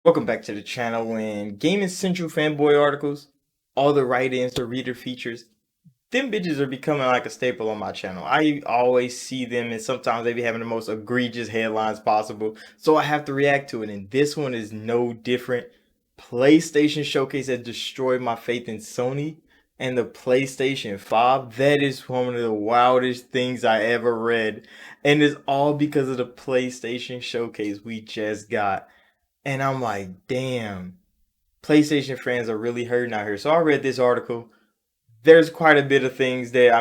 Welcome back to the channel. When GameCentral fanboy articles, all the write-ins or reader features, them bitches are becoming like a staple on my channel. I always see them, and sometimes they be having the most egregious headlines possible, so I have to react to it, and this one is no different. PlayStation Showcase has destroyed my faith in Sony and the PlayStation 5. That is one of the wildest things I ever read, and it's all because of the PlayStation Showcase we just got. And I'm like, damn, PlayStation fans are really hurting out here. So I read this article. There's quite a bit of things that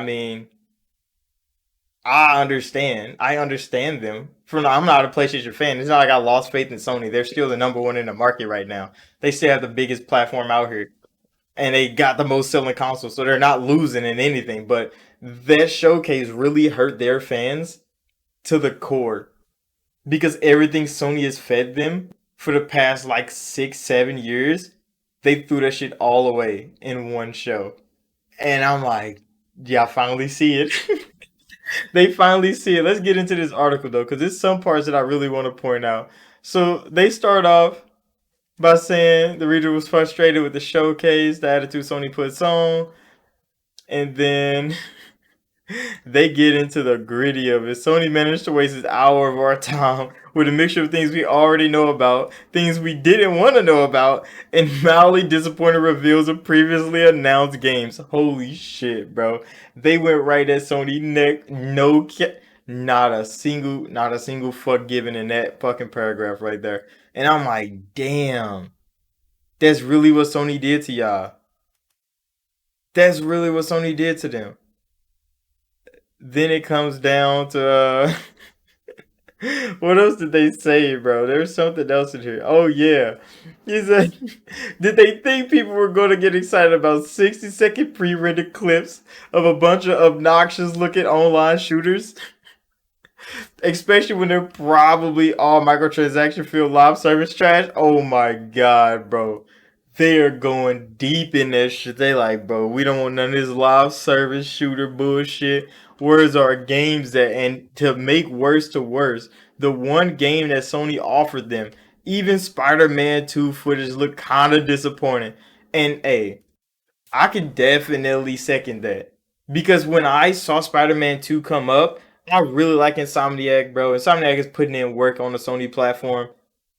I understand. I understand them. I'm not a PlayStation fan. It's not like I lost faith in Sony. They're still the number one in the market right now. They still have the biggest platform out here. And they got the most selling console. So they're not losing in anything. But that showcase really hurt their fans to the core. Because everything Sony has fed them for the past like 6, 7 years, they threw that shit all away in one show. And I'm like, yeah, I finally see it. They finally see it. Let's get into this article though, because there's some parts that I really want to point out. So they start off by saying the reader was frustrated with the showcase, the attitude Sony puts on, and then they get into the gritty of it. Sony managed to waste an hour of our time with a mixture of things we already know about, things we didn't want to know about, and mildly disappointing reveals of previously announced games. Holy shit, bro. They went right at Sony neck. Not a single fuck given in that fucking paragraph right there. And I'm like, damn. That's really what Sony did to y'all. That's really what Sony did to them. Then it comes down to what else did they say, bro? There's something else in here. Oh yeah. He said, did they think people were going to get excited about 60-second pre-rendered clips of a bunch of obnoxious looking online shooters? Especially when they're probably all microtransaction filled live service trash. Oh my god, bro. They are going deep in that shit. They like, bro, we don't want none of this live service shooter bullshit. Where's our games that? And to make worse to worse, the one game that Sony offered them, even Spider-Man 2 footage looked kind of disappointing. And hey, I can definitely second that. Because when I saw Spider-Man 2 come up, I really like Insomniac, bro. Insomniac is putting in work on the Sony platform.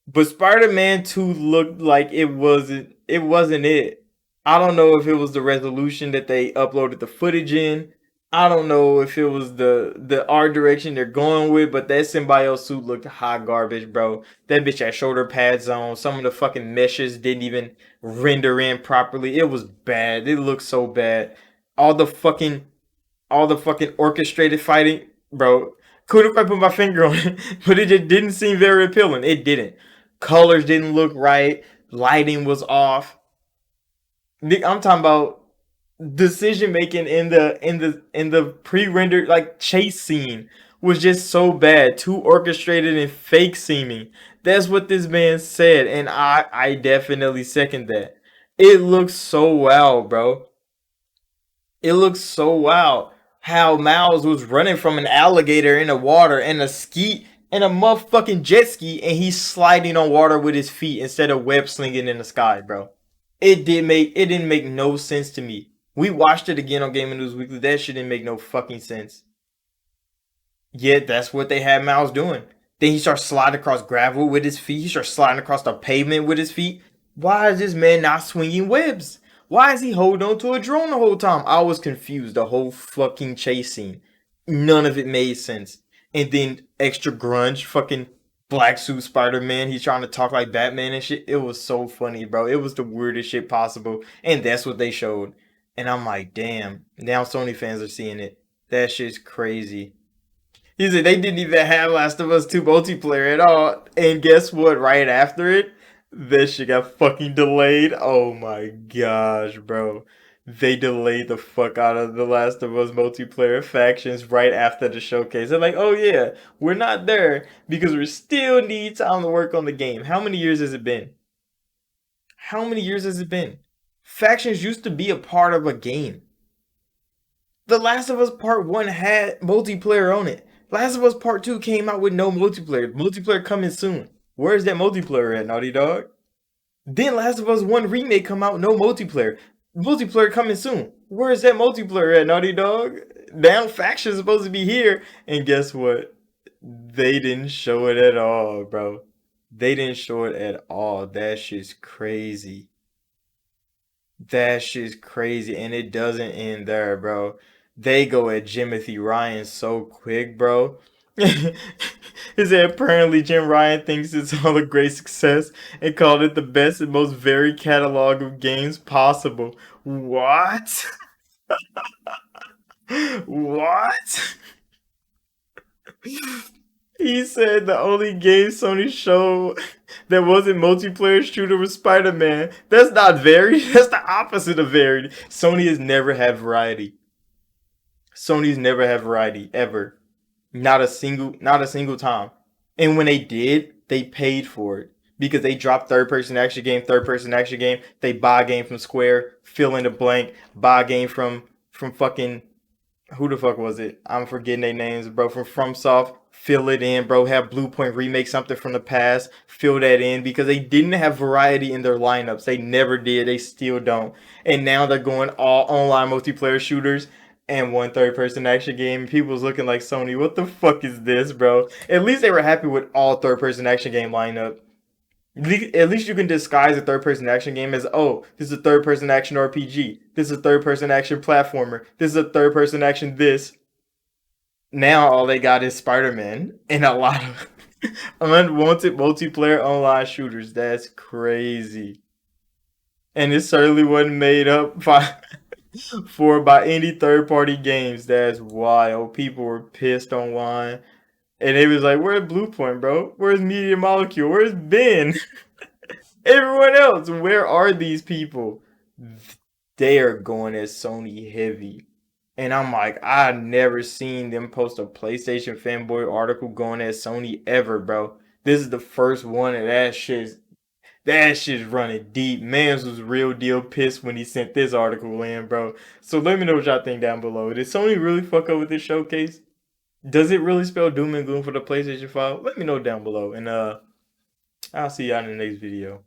But Spider-Man 2 looked like it wasn't it. I don't know if it was the resolution that they uploaded the footage in. I don't know if it was the art direction they're going with, but that symbiote suit looked hot garbage, bro. That bitch had shoulder pads on. Some of the fucking meshes didn't even render in properly. It was bad. It looked so bad. All the fucking all the fucking orchestrated fighting, bro. Couldn't quite put my finger on it, but it just didn't seem very appealing. It didn't. Colors didn't look right. Lighting was off. I'm talking about decision making in the pre-rendered like chase scene was just so bad, too orchestrated and fake seeming. That's what this man said, and I definitely second that. It looks so wow, bro. It looks so wild how Miles was running from an alligator in the water and a ski and a motherfucking jet ski, and he's sliding on water with his feet instead of web slinging in the sky, bro. It didn't make no sense to me. We watched it again on Gaming News Weekly. That shit didn't make no fucking sense. Yet that's what they had Miles doing. Then he starts sliding across gravel with his feet. He starts sliding across the pavement with his feet. Why is this man not swinging webs? Why is he holding on to a drone the whole time? I was confused the whole fucking chase scene. None of it made sense. And then extra grunge, fucking black suit Spider Man. He's trying to talk like Batman and shit. It was so funny, bro. It was the weirdest shit possible. And that's what they showed. And I'm like, damn. Now Sony fans are seeing it. That shit's crazy. He said they didn't even have Last of Us 2 multiplayer at all. And guess what? Right after it, this shit got fucking delayed. Oh my gosh, bro. They delayed the fuck out of the Last of Us multiplayer factions right after the showcase. They're like, oh yeah, we're not there because we still need time to work on the game. How many years has it been? How many years has it been? Factions used to be a part of a game. The Last of Us Part 1 had multiplayer on it. Last of Us Part 2 came out with no multiplayer. Multiplayer coming soon. Where's that multiplayer at, Naughty Dog? Then Last of Us 1 remake come out, no multiplayer. Multiplayer coming soon. Where is that multiplayer at, Naughty Dog? Down Faction's supposed to be here. And guess what? They didn't show it at all, bro. They didn't show it at all. That shit's crazy. That shit's crazy. And it doesn't end there, bro. They go at Jimothy Ryan so quick, bro. He said apparently Jim Ryan thinks it's all a great success and called it the best and most varied catalog of games possible. What? What? He said the only game Sony showed that wasn't multiplayer shooter was Spider-Man. That's not varied. That's the opposite of varied. Sony has never had variety. Sony's never had variety ever. Not a single time. And when they did, they paid for it. Because they dropped third person action game, they buy a game from Square, fill in the blank, buy a game from fucking who the fuck was it? I'm forgetting their names, bro. From FromSoft, fill it in, bro. Have Bluepoint remake something from the past, fill that in because they didn't have variety in their lineups. They never did. They still don't. And now they're going all online multiplayer shooters and one third person action game. People's looking like Sony. What the fuck is this, bro? At least they were happy with all third person action game lineup. At least you can disguise a third person action game as, oh, this is a third person action RPG. This is a third person action platformer. This is a third person action this. Now all they got is Spider Man and a lot of unwanted multiplayer online shooters. That's crazy. And it certainly wasn't made up by any third party games. That's wild. People were pissed online. And it was like, where's Bluepoint, bro? Where's Media Molecule? Where's Ben? Everyone else, where are these people? They are going as Sony heavy. And I'm like, I never seen them post a PlayStation Fanboy article going as Sony ever, bro. This is the first one, and that shit's running deep. Mans was real deal pissed when he sent this article in, bro. So let me know what y'all think down below. Did Sony really fuck up with this showcase? Does it really spell doom and gloom for the PlayStation 5? Let me know down below, and I'll see y'all in the next video.